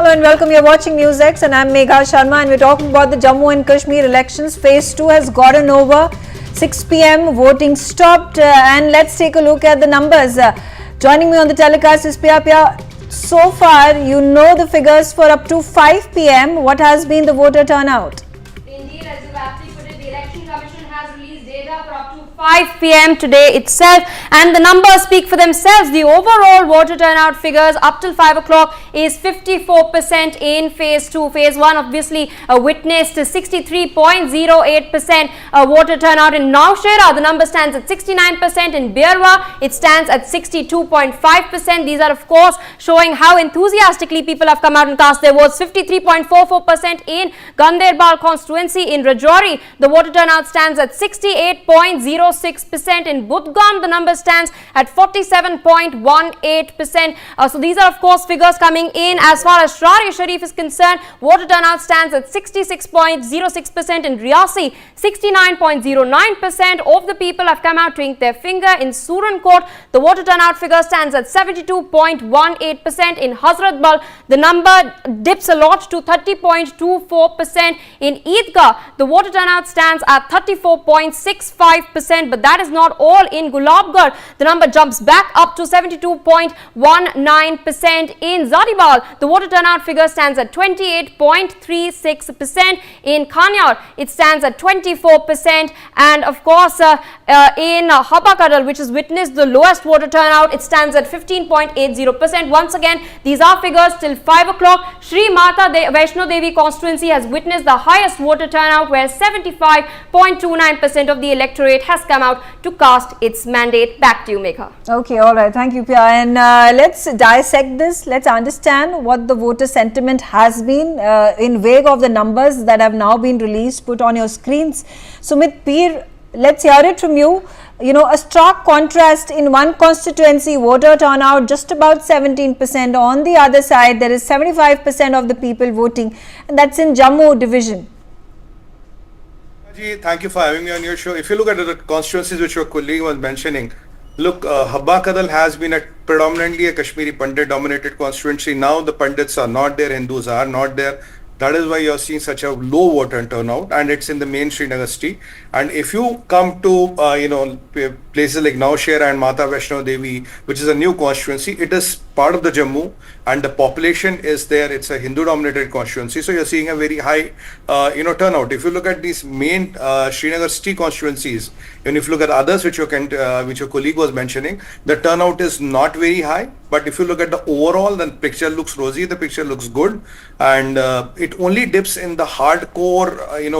Hello and welcome. You're watching NewsX and I'm Megha Sharma and we're talking about the Jammu and Kashmir elections. Phase 2 has gotten over. 6 p.m. voting stopped and let's take a look at the numbers. Joining me on the telecast is Pia. So far, you know the figures for up to 5 p.m. What has been the voter turnout? Indeed, as you aptly put it, the Election Commission has released data for up to 5 p.m. today itself, and the numbers speak for themselves. The overall voter turnout figures up till 5 o'clock is 54% in phase 2. Phase 1 obviously witnessed 63.08% voter turnout in Nowshera. The number stands at 69%. In Beerwa, it stands at 62.5%. These are of course showing how enthusiastically people have come out and cast their votes. 53.44% in Ganderbal constituency. In Rajouri, the voter turnout stands at 68.06%. In Budgam, the number stands at 47.18%. So these are of course figures coming in. As far as Shrari Sharif is concerned, voter turnout stands at 66.06%. In Riyasi, 69.09% of the people have come out to ink their finger. In Surankot, the voter turnout figure stands at 72.18%. In Hazratbal, the number dips a lot to 30.24%. In Eidgah, the voter turnout stands at 34.65%. But that is not all. In Gulabgarh, the number jumps back up to 72.19%. In Zadibal, the voter turnout figure stands at 28.36%. In Kanyar, it stands at 24%. And of course, in Habakadal, which has witnessed the lowest voter turnout, it stands at 15.80%. Once again, these are figures till 5 o'clock. Sri Mata Vaishno Devi constituency has witnessed the highest voter turnout, where 75.29% of the electorate has come out to cast its mandate. Back to you, Megha. Okay, all right. Thank you, Pia. And let's dissect this. Let's understand what the voter sentiment has been in wake of the numbers that have now been released, put on your screens. Sumit Peer, let's hear it from you. You know, a stark contrast in one constituency, voter turnout just about 17%. On the other side, there is 75% of the people voting, and that's in Jammu division. Thank you for having me on your show. If you look at the constituencies which your colleague was mentioning, look, Habba Kadal has been predominantly a Kashmiri Pandit dominated constituency. Now the Pandits are not there, Hindus are not there. That is why you're seeing such a low voter turnout, and it's in the main Srinagar city. And if you come to places like Nowshera and Mata Vaishno Devi, which is a new constituency, it is part of the Jammu, and the population is there. It's a Hindu-dominated constituency, so you're seeing a very high, turnout. If you look at these main Srinagar city constituencies, and if you look at others which your colleague was mentioning, the turnout is not very high. But if you look at the overall, then picture looks rosy. The picture looks good, and it only dips in the hardcore,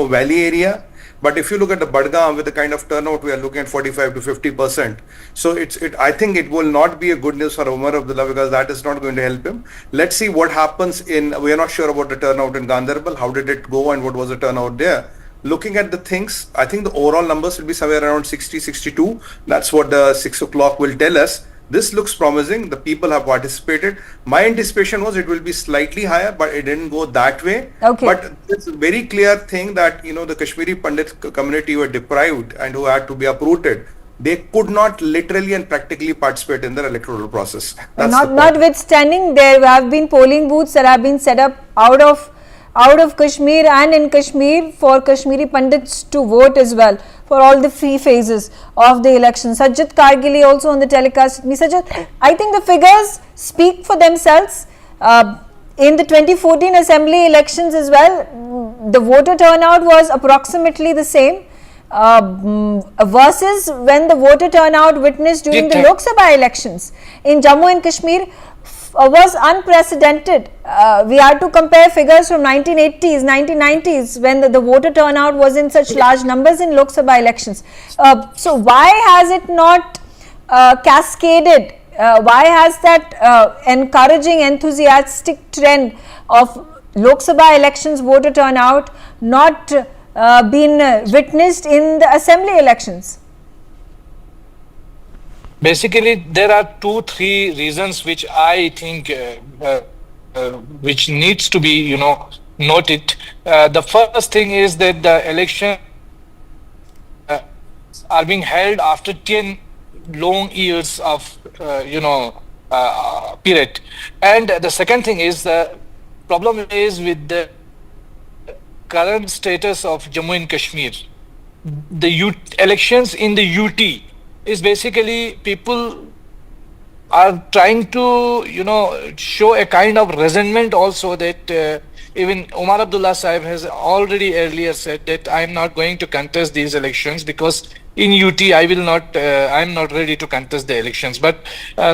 valley area. But if you look at the Budgam with the kind of turnout, we are looking at 45 to 50%. So I think it will not be a good news for Umar Abdullah, because that is not going to help him. Let's see what happens we are not sure about the turnout in Ganderbal. How did it go and what was the turnout there? Looking at the things, I think the overall numbers will be somewhere around 60, 62. That's what the 6 o'clock will tell us. This looks promising. The people have participated. My anticipation was it will be slightly higher, but it didn't go that way. Okay. But it's a very clear thing that, the Kashmiri Pandit community were deprived and who had to be uprooted. They could not literally and practically participate in the electoral process. Notwithstanding, there have been polling booths that have been set up out of Kashmir and in Kashmir for Kashmiri Pandits to vote as well for all the three phases of the election. Sajjad Kargili also on the telecast with me. Sajjad, I think the figures speak for themselves. In the 2014 assembly elections as well, the voter turnout was approximately the same versus when the voter turnout witnessed during the Lok Sabha elections in Jammu and Kashmir was unprecedented. We had to compare figures from 1980s, 1990s when the voter turnout was in such large numbers in Lok Sabha elections. So why has it not cascaded? Why has that encouraging, enthusiastic trend of Lok Sabha elections voter turnout not been witnessed in the assembly elections? Basically, there are 2-3 reasons which I think which needs to be, noted. The first thing is that the election are being held after 10 long years of, period. And the second thing is problem is with the current status of Jammu and Kashmir. The elections in the UT is basically people are trying to, show a kind of resentment also that even Umar Abdullah Sahib has already earlier said that I'm not going to contest these elections because in UT I'm not ready to contest the elections. But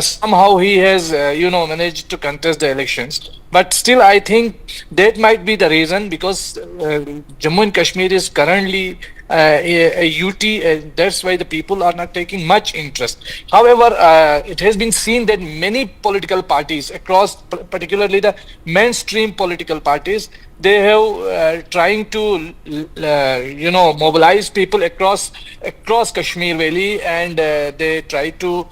somehow he has, managed to contest the elections. But still, I think that might be the reason because Jammu and Kashmir is currently a UT, that's why the people are not taking much interest. However, it has been seen that many political parties across, particularly the mainstream political parties, they have trying to, mobilize people across Kashmir Valley, and they try to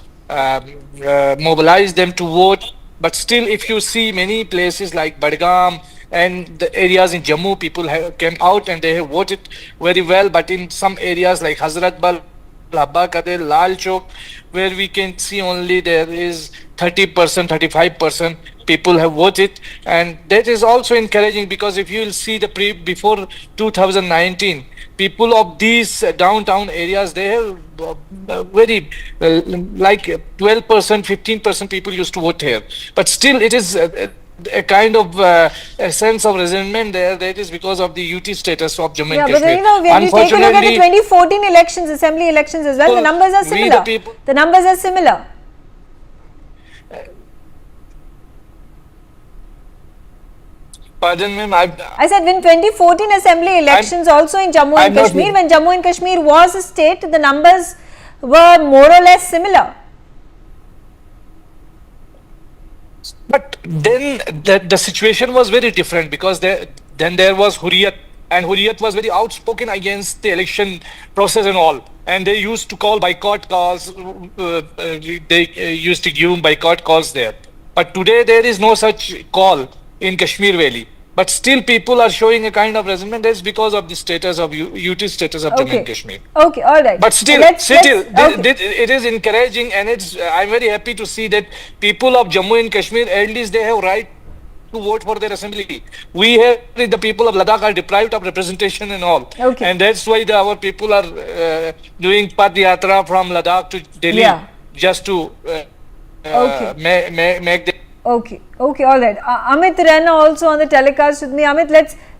mobilize them to vote. But still, if you see many places like Badgam and the areas in Jammu, people came out and they have voted very well. But in some areas like Hazratbal, Habba Kadel, Lal Chowk, where we can see only there is 30%, 35% people have voted. And that is also encouraging because if you will see before 2019, people of these downtown areas, they have very like 12%, 15% people used to vote here. But still, it is a kind of a sense of resentment there. That is because of the UT status of Jammu and Kashmir. Yeah, but when you take a look at the 2014 elections, assembly elections as well, the numbers are similar. The numbers are similar. Pardon me, I said when 2014 assembly elections also in Jammu and Kashmir, when Jammu and Kashmir was a state, the numbers were more or less similar. But then the situation was very different because then there was Hurriyat, and Hurriyat was very outspoken against the election process and all. And they used to call boycott calls, they used to give boycott calls there. But today there is no such call in Kashmir Valley. But still people are showing a kind of resentment. That's because of the status of UT status of Jammu and Kashmir. Okay, all right. But still, it is encouraging, and I'm very happy to see that people of Jammu and Kashmir, at least they have right to vote for their assembly. We have the people of Ladakh are deprived of representation and all. And that's why our people are doing Pad Yatra from Ladakh to Delhi just to make the... Okay, all right. Amit Rana also on the telecast with me. Amit,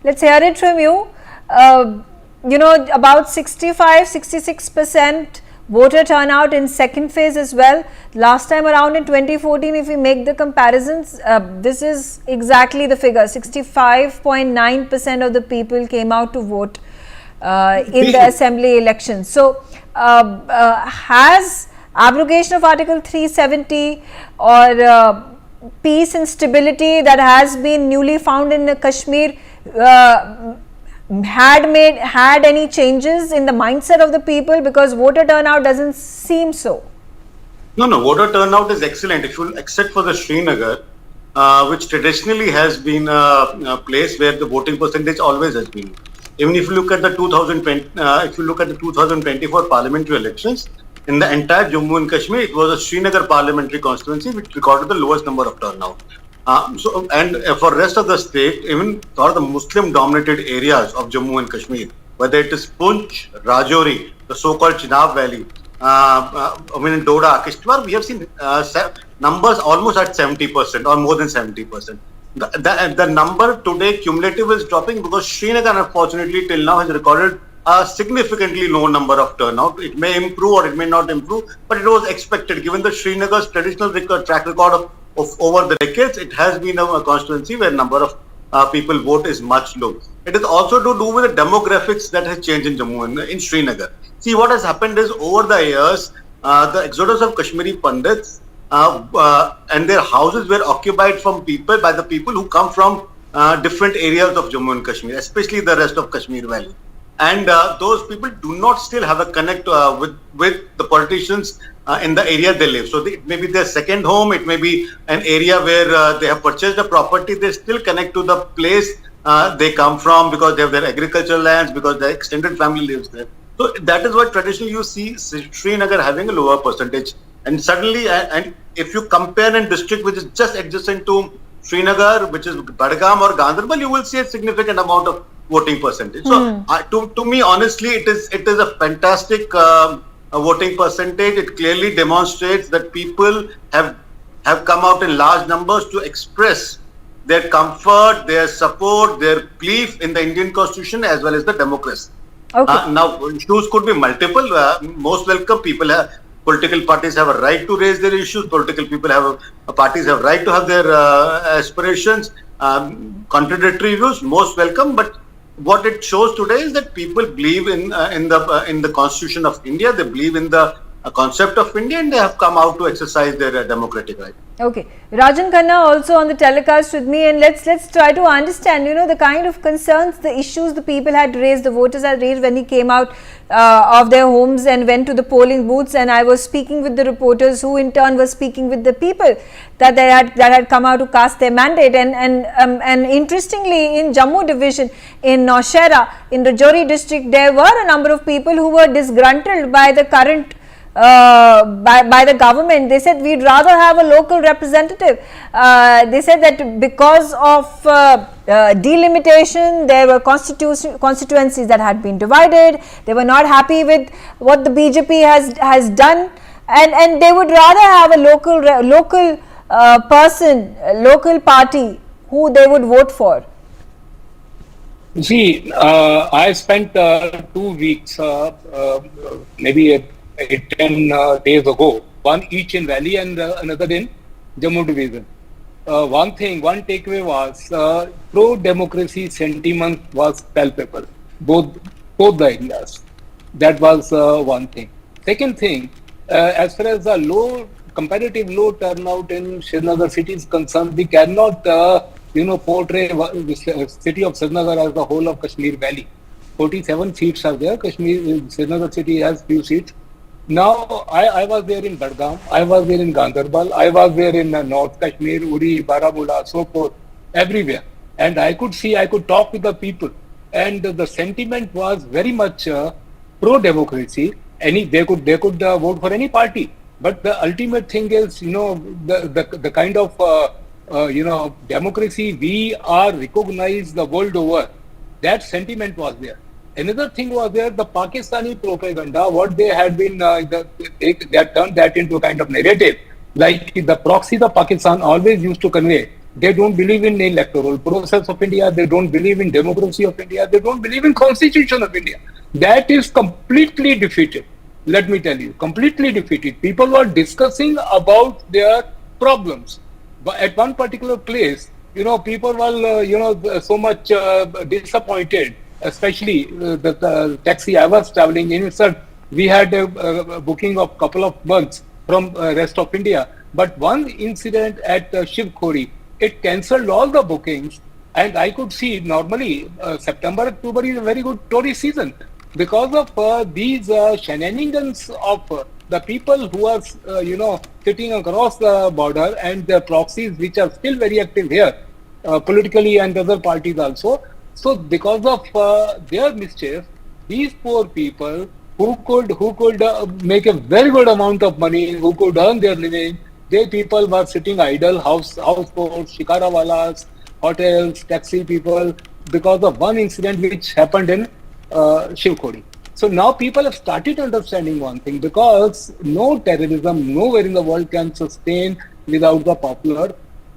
let's hear it from you. About 65-66% voter turnout in second phase as well. Last time around in 2014, if we make the comparisons, this is exactly the figure. 65.9% of the people came out to vote in the assembly elections. So, has abrogation of Article 370 or peace and stability that has been newly found in Kashmir had any changes in the mindset of the people, because voter turnout doesn't seem so? No, voter turnout is excellent, except for the Srinagar, which traditionally has been a place where the voting percentage always has been. Even if you look at the 2024 parliamentary elections, in the entire Jammu and Kashmir, it was a Srinagar parliamentary constituency which recorded the lowest number of turnout. For rest of the state, even for the Muslim-dominated areas of Jammu and Kashmir, whether it is Punch, Rajouri, the so-called Chenab Valley, Doda, Kishtwar, we have seen numbers almost at 70% or more than 70%. The number today cumulative is dropping because Srinagar, unfortunately, till now has recorded a significantly low number of turnout. It may improve or it may not improve, but it was expected given the Srinagar's traditional track record of over the decades. It has been a constituency where number of people vote is much low. It is also to do with the demographics that has changed in Jammu and in Srinagar. See, what has happened is over the years, the exodus of Kashmiri Pandits and their houses were occupied by the people who come from different areas of Jammu and Kashmir, especially the rest of Kashmir Valley. And those people do not still have a connect with the politicians in the area they live. So it may be their second home, it may be an area where they have purchased a property, they still connect to the place they come from because they have their agricultural lands, because their extended family lives there. So that is why traditionally you see Srinagar having a lower percentage. And suddenly, and if you compare a district which is just adjacent to Srinagar, which is Badgam or Ganderbal, you will see a significant amount of voting percentage. So, to me, honestly, it is a fantastic voting percentage. It clearly demonstrates that people have come out in large numbers to express their comfort, their support, their belief in the Indian Constitution as well as the democracy. Okay. Now, issues could be multiple. Most welcome. Political parties have a right to raise their issues. Parties have right to have their aspirations, contradictory views. Most welcome. But what it shows today is that people believe in the Constitution of India. They believe in the concept of India, and they have come out to exercise their democratic right. Okay, Rajan Khanna also on the telecast with me, and let's try to understand, the kind of concerns, the issues the people had raised, the voters had raised when he came out of their homes and went to the polling booths. And I was speaking with the reporters, who in turn were speaking with the people that had come out to cast their mandate. And interestingly, in Jammu division, in Naushera, in Rajouri district, there were a number of people who were disgruntled by the current by the government. They said we'd rather have a local representative. They said that because of delimitation, there were constituencies that had been divided. They were not happy with what the BJP has done, and they would rather have a local person, local party who they would vote for. See, I spent 2 weeks, maybe 10 days ago, one each in Valley and another in Jammu division. One takeaway was pro-democracy sentiment was palpable, both the areas. That was one thing. Second thing, as far as the comparative low turnout in Srinagar city is concerned, we cannot portray the city of Srinagar as the whole of Kashmir Valley. 47 seats are there. Srinagar city has few seats. Now, I was there in Badgam, I was there in Ganderbal, I was there in North Kashmir, Uri, Baramulla, so forth, everywhere. And I could talk with the people. And the sentiment was very much pro-democracy. They could vote for any party. But the ultimate thing is, the kind of, democracy we are recognized the world over. That sentiment was there. Another thing was there, the Pakistani propaganda, what they had been, they had turned that into a kind of narrative. Like the proxies of Pakistan always used to convey, they don't believe in the electoral process of India, they don't believe in democracy of India, they don't believe in constitution of India. That is completely defeated. Let me tell you, completely defeated. People were discussing about their problems. But at one particular place, people were, so much disappointed. Especially the taxi I was traveling in, we had a booking of couple of months from rest of India. But one incident at Shiv Khori, it cancelled all the bookings, and I could see normally September, October is a very good tourist season. Because of these shenanigans of the people who are, sitting across the border, and the proxies which are still very active here, politically, and other parties also. So because of their mischief, these poor people who could make a very good amount of money, who could earn their living, they people were sitting idle, houseboats, shikarawalas, hotels, taxi people, because of one incident which happened in Shiv Khori. So now people have started understanding one thing, because no terrorism nowhere in the world can sustain without the popular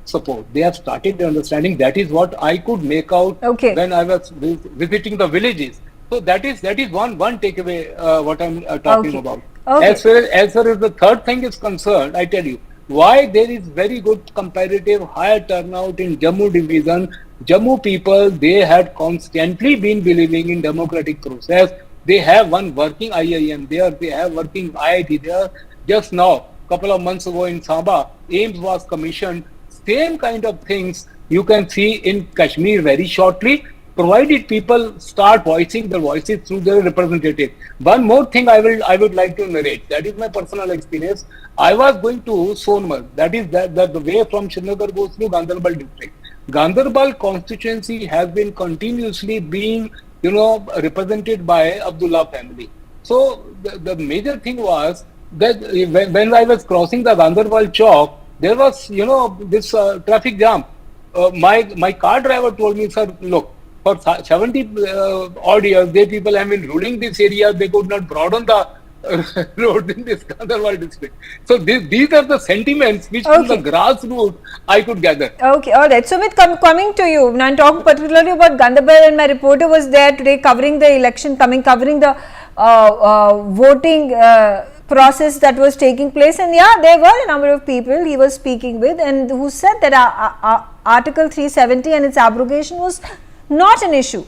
support. They have started understanding. That is what I could make out when I was visiting the villages. So that is one takeaway what I'm talking about. As far as the third thing is concerned, I tell you why there is very good comparative higher turnout in Jammu division. Jammu people, they had constantly been believing in democratic process. They have one working IIM there. They have working IIT there. Just now, couple of months ago in Samba, AIMS was commissioned. Same kind of things you can see in Kashmir very shortly, provided people start voicing their voices through their representatives. One more thing I would like to narrate. That is my personal experience. I was going to Sonmarg. That is the way from Srinagar goes through Ganderbal district. Ganderbal constituency has been continuously being, represented by Abdullah family. So the major thing was that when I was crossing the Ganderbal Chowk, there was, this traffic jam. my car driver told me, sir, look, for 70 odd years, they people have been ruling this area. They could not broaden the road in this Gandharwal district. So these are the sentiments which from the grassroots I could gather. Okay, all right. Sumit, coming to you. Now, I'm talking particularly about Ganderbal, and my reporter was there today covering the election, covering the voting process that was taking place. And yeah, there were a number of people he was speaking with, and who said that Article 370 and its abrogation was not an issue.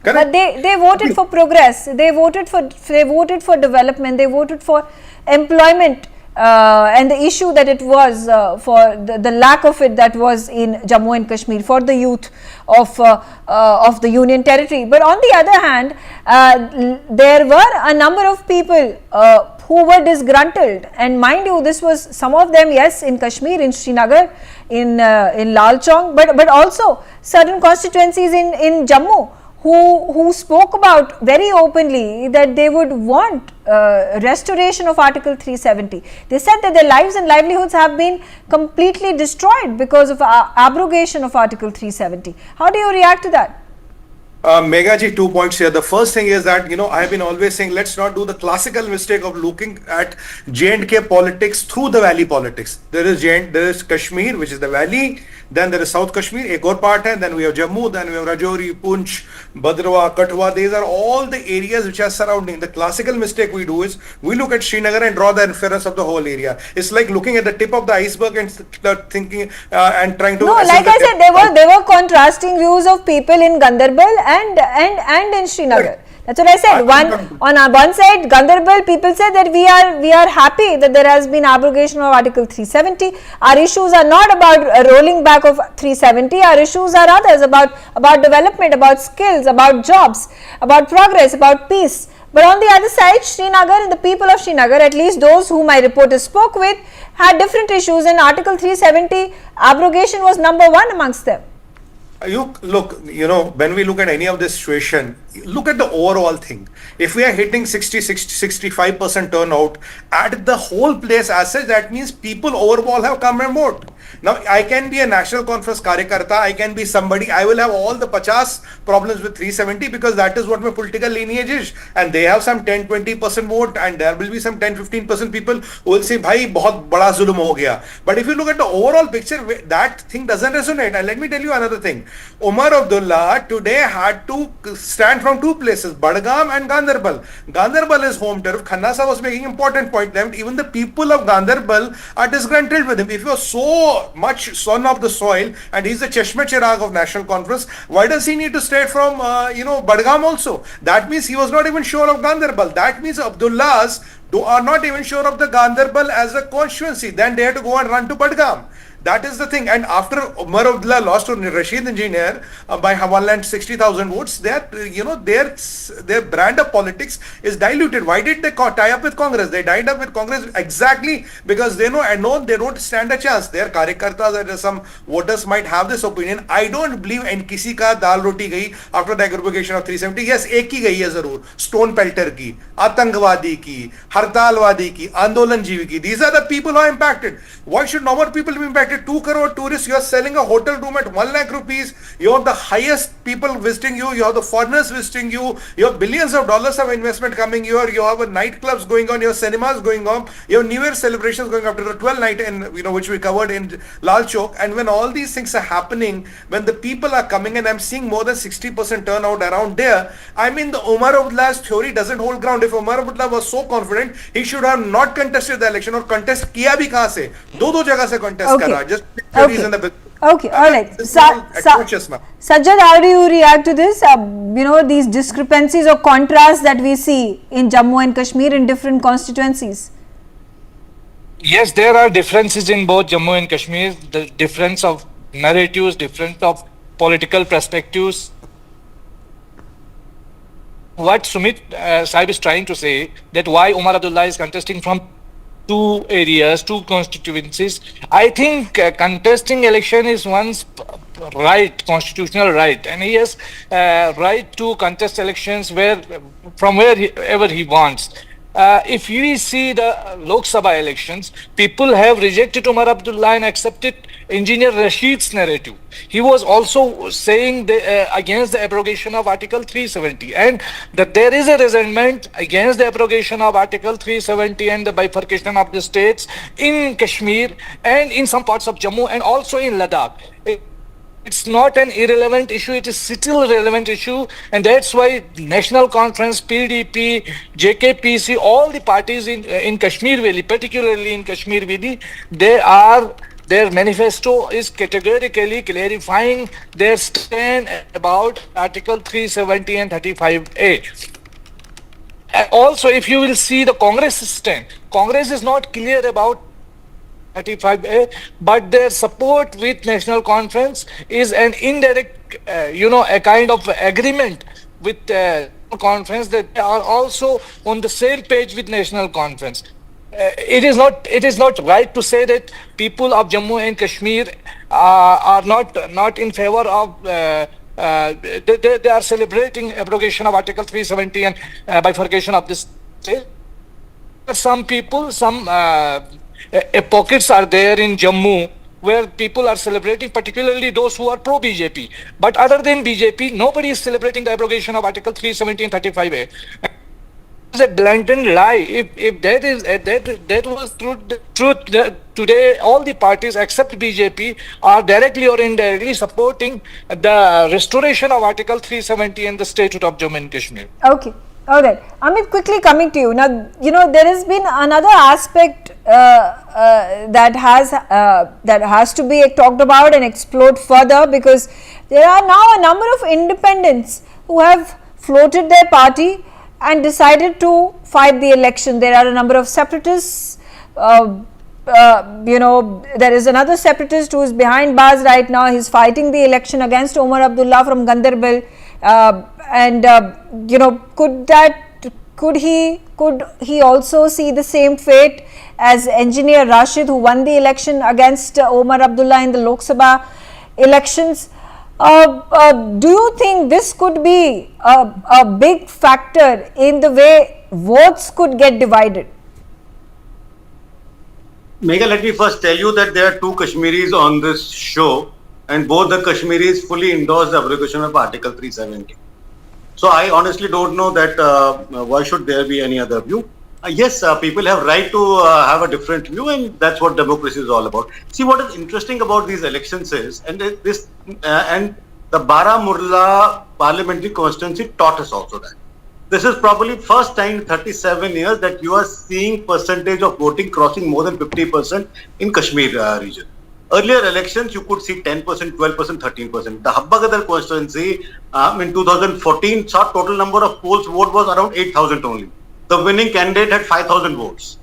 Correct. But they voted for progress. They voted for development. They voted for employment, and the issue that it was for the lack of it that was in Jammu and Kashmir for the youth of the Union Territory. But on the other hand, there were a number of people who were disgruntled, and mind you, this was some of them, yes, in Kashmir, in Srinagar, in Lal Chowk, but also certain constituencies in Jammu, who spoke about very openly that they would want restoration of Article 370. They said that their lives and livelihoods have been completely destroyed because of abrogation of Article 370. How do you react to that? Megha ji, 2 points here. The first thing is that, I have been always saying, let's not do the classical mistake of looking at J&K politics through the valley politics. There is Kashmir, which is the valley. Then there is South Kashmir, ek aur part hai. Then we have Jammu, then we have Rajouri, Poonch, Bhadrawa, Kathua. These are all the areas which are surrounding. The classical mistake we do is we look at Srinagar and draw the inference of the whole area. It's like looking at the tip of the iceberg and thinking and trying to. No, like I said, there were contrasting views of people in Gandarbal and in Srinagar. That's what I said. On one side, Gandarbal, people said that we are happy that there has been abrogation of Article 370. Our issues are not about rolling back of 370. Our issues are others, about development, about skills, about jobs, about progress, about peace. But on the other side, Srinagar and the people of Srinagar, at least those whom my reporter spoke with, had different issues, and Article 370 abrogation was number one amongst them. Look, when we look at any of this situation, look at the overall thing. If we are hitting 65% turnout at the whole place as such, that means people overall have come and voted. Now, I can be a National Conference Karyakarta, I can be somebody, I will have all the 50 problems with 370 because that is what my political lineage is. And they have some 10-20% vote, and there will be some 10-15% people who will say, bhai, bahut bada zulm ho gaya. But if you look at the overall picture, that thing doesn't resonate. And let me tell you another thing. Umar Abdullah today had to stand from two places, Badgam and Gandarbal. Gandarbal is home turf. Khanna was making important point that even the people of Gandarbal are disgruntled with him. If you are so much son of the soil and he's the Chashme Chirag of National Conference, why does he need to stay from Badgam also? That means he was not even sure of Gandarbal. That means Abdullahs are not even sure of the Gandarbal as a constituency. Then they have to go and run to Badgam. That is the thing. And after Umar Abdullah lost to Rashid Engineer by 160,000 votes, their brand of politics is diluted. Why did they tie up with Congress? They tied up with Congress exactly because they know they don't stand a chance. Their karyakartas and some voters might have this opinion. I don't believe in kisi ka dal roti gayi after the aggregation of 370. Yes, ek ki gayi hai zarur. Stone pelter ki, Atangwadi ki, Hartalwadi ki, Andolan Jeevi ki. These are the people who are impacted. Why should normal people be impacted? 2 crore tourists, you are selling a hotel room at 1 lakh rupees, you have the highest people visiting you, you have the foreigners visiting you, you have billions of dollars of investment coming here, you have nightclubs going on, you have cinemas going on, you have New Year celebrations going after the 12th night in, which we covered in Lal Chowk. And when all these things are happening, when the people are coming, and I'm seeing more than 60% turnout around there, I mean the Umar Abdullah's theory doesn't hold ground. If Umar Abdullah was so confident, he should have not contested the election, or contest kiya bhi kahan se? Do jagah se contest kar raha. Just reason the okay, all right. Sajjad, how do you react to this? These discrepancies or contrasts that we see in Jammu and Kashmir in different constituencies. Yes, there are differences in both Jammu and Kashmir. The difference of narratives, difference of political perspectives. What Sumit Sahib is trying to say, that why Umar Abdullah is contesting from two areas, two constituencies. I think contesting election is one's right, constitutional right, and he has right to contest elections from wherever he wants. If we see the Lok Sabha elections, people have rejected Umar Abdullah and accepted Engineer Rashid's narrative. He was also saying against the abrogation of Article 370, and that there is a resentment against the abrogation of Article 370 and the bifurcation of the states in Kashmir and in some parts of Jammu and also in Ladakh. It's not an irrelevant issue, it is still a relevant issue, and that's why National Conference, PDP, JKPC, all the parties in Kashmir Valley, particularly in Kashmir Valley, their manifesto is categorically clarifying their stand about Article 370 and 35A. Also, if you will see the Congress stand, Congress is not clear about 35A, but their support with National Conference is an indirect, a kind of agreement with Conference that they are also on the same page with National Conference. It is not right to say that people of Jammu and Kashmir are not in favor of. They are celebrating abrogation of Article 370 and bifurcation of this state. Some people, pockets are there in Jammu where people are celebrating, particularly those who are pro-BJP. But other than BJP, nobody is celebrating the abrogation of Article 370 and 35A. It's a blatant lie. If that was truth, today all the parties except BJP are directly or indirectly supporting the restoration of Article 370 and the statehood of Jammu and Kashmir. Okay. All right. Amit, quickly coming to you. Now, there has been another aspect that has to be talked about and explored further, because there are now a number of independents who have floated their party and decided to fight the election. There are a number of separatists. There is another separatist who is behind bars right now. He's fighting the election against Omar Abdullah from Ganderbal. Could he also see the same fate as Engineer Rashid, who won the election against Omar Abdullah in the Lok Sabha elections? Do you think this could be a big factor in the way votes could get divided? Megha, let me first tell you that there are two Kashmiris on this show, and both the Kashmiris fully endorse the abrogation of Article 370. So I honestly don't know that why should there be any other view. Yes, people have right to have a different view, and that's what democracy is all about. See, what is interesting about these elections is, and the Baramulla parliamentary constituency taught us also that. This is probably first time in 37 years that you are seeing percentage of voting crossing more than 50% in Kashmir region. Earlier elections, you could see 10%, 12%, 13%. The Habbagadar constituency in 2014 saw total number of polls vote was around 8,000 only. The winning candidate had 5,000 votes.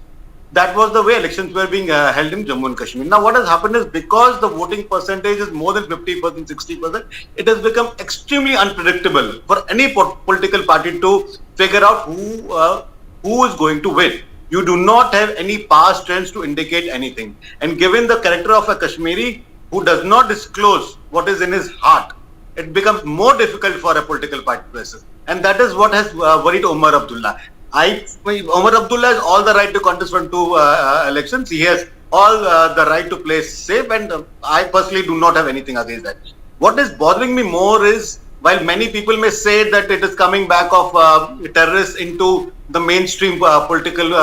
That was the way elections were being held in Jammu and Kashmir. Now, what has happened is, because the voting percentage is more than 50%, 60%, it has become extremely unpredictable for any political party to figure out who is going to win. You do not have any past trends to indicate anything. And given the character of a Kashmiri who does not disclose what is in his heart, it becomes more difficult for a political party to assess. And that is what has worried Omar Abdullah. Omar Abdullah has all the right to contest from two elections. He has all the right to play safe, and I personally do not have anything against that. What is bothering me more is, while many people may say that it is coming back of terrorists into the mainstream political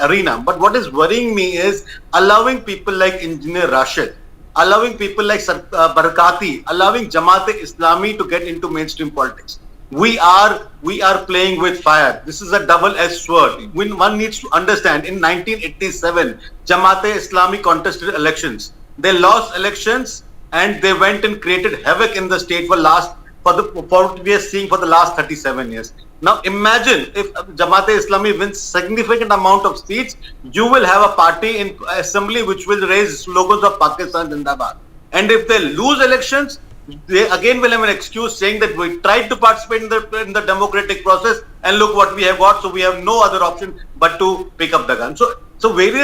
arena, but what is worrying me is allowing people like Engineer Rashid, allowing people like Barakati, allowing Jamaat-e-Islami to get into mainstream politics. We are playing with fire. This is a double-edged sword. When one needs to understand, in 1987, Jamaat-e-Islami contested elections. They lost elections, and they went and created havoc in the state for what we are seeing for the last 37 years. Now imagine if Jamaat-e-Islami wins significant amount of seats, you will have a party in assembly which will raise slogans of Pakistan Zindabad. And if they lose elections, they again will have an excuse saying that we tried to participate in the democratic process, and look what we have got, so we have no other option but to pick up the gun. So So very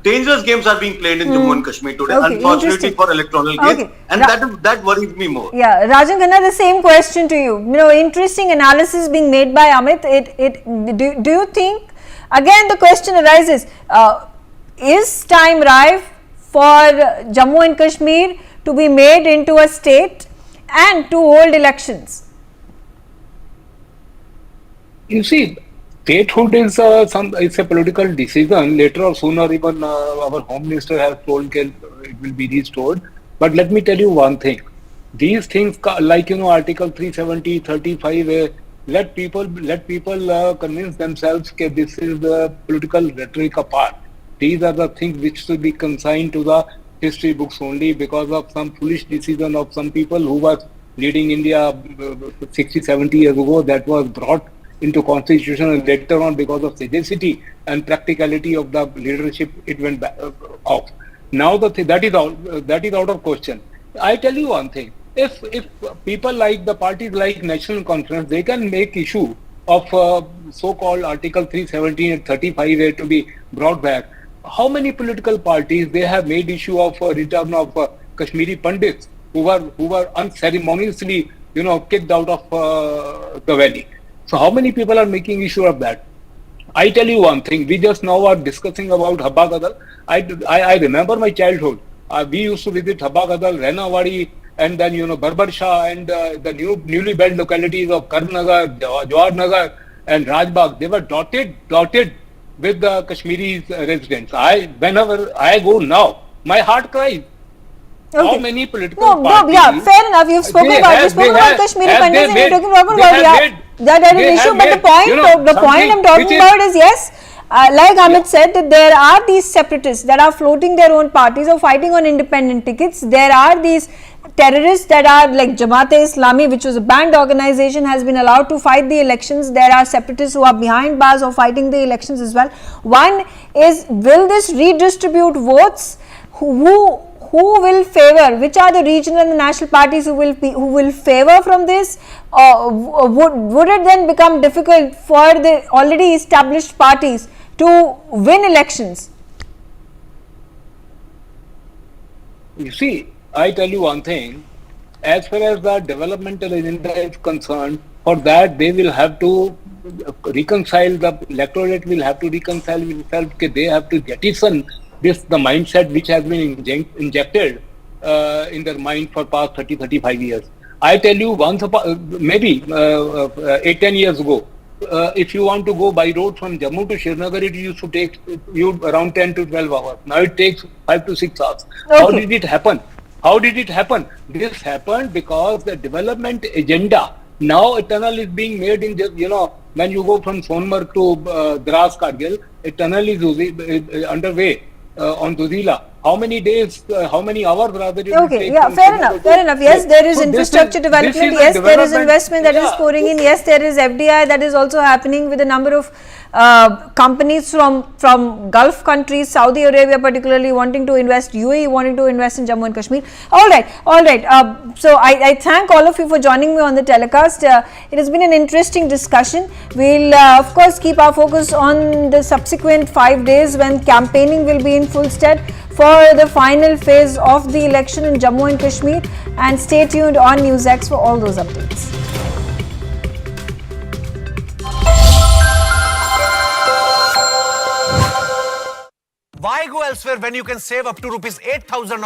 dangerous games are being played in Jammu and Kashmir today, Okay, unfortunately interesting. for electoral gains, Okay. and that worries me more. Yeah, Rajan Khanna, the same question to you. You know, interesting analysis being made by Amit. Do you think, again the question arises, is time ripe for Jammu and Kashmir to be made into a state and to hold elections? You see, statehood is it's a political decision. Later or sooner, even our home minister has told that it will be restored. But let me tell you one thing: these things, like Article 370, 35, let people convince themselves that this is the political rhetoric apart. These are the things which should be consigned to the history books only because of some foolish decision of some people who was leading India 60, 70 years ago. That was brought into constitution, and later on, because of sagacity and practicality of the leadership, it went back, off. Now that is out of question. I tell you one thing: if people like the parties like National Conference, they can make issue of so-called Article 317 and 35A to be brought back. How many political parties they have made issue of return of Kashmiri Pandits who were unceremoniously kicked out of the valley? So how many people are making issue of that? I tell you one thing. We just now are discussing about Habba Gadal. I remember my childhood. We used to visit Habba Gadal, Renawadi, and then Barbar Shah, and the newly built localities of Karnagar, Jawar Nagar, and Rajbagh. They were dotted with the Kashmiri residents. Whenever I go now, my heart cries. Okay. How many political parties? Yeah, fair enough. You've spoken about Kashmiri Pandits, and you're talking about that is an issue. But the point I'm talking about is, yes, like Amit said, that there are these separatists that are floating their own parties or fighting on independent tickets. There are these terrorists that are like Jamaat-e-Islami, which was a banned organization, has been allowed to fight the elections. There are separatists who are behind bars or fighting the elections as well. One is, will this redistribute votes? Who will favor? Which are the regional and the national parties who will favor from this? Or would it then become difficult for the already established parties to win elections? You see, I tell you one thing. As far as the developmental agenda is concerned, for that they will have to reconcile. The electorate will have to reconcile with itself. They have to jettison the mindset which has been injected in their mind for past 30-35 years. I tell you, maybe 8-10 years ago, if you want to go by road from Jammu to Srinagar, it used to take you around 10 to 12 hours. Now it takes 5 to 6 hours. Okay. How did it happen? This happened because the development agenda now a tunnel is being made in when you go from Sonmarg to Dras Kargil, a tunnel is underway on Dudila. How many days, how many hours rather? Okay, yeah, fair enough. Yes, there is infrastructure development. Yes, there is investment that is pouring in. Yes, there is FDI that is also happening with a number of companies from Gulf countries, Saudi Arabia particularly wanting to invest, UAE wanting to invest in Jammu and Kashmir. All right. So I thank all of you for joining me on the telecast. It has been an interesting discussion. We'll of course keep our focus on the subsequent 5 days when campaigning will be in full stead for the final phase of the election in Jammu and Kashmir, and stay tuned on NewsX for all those updates. Why go elsewhere when you can save up to ₹8,000 on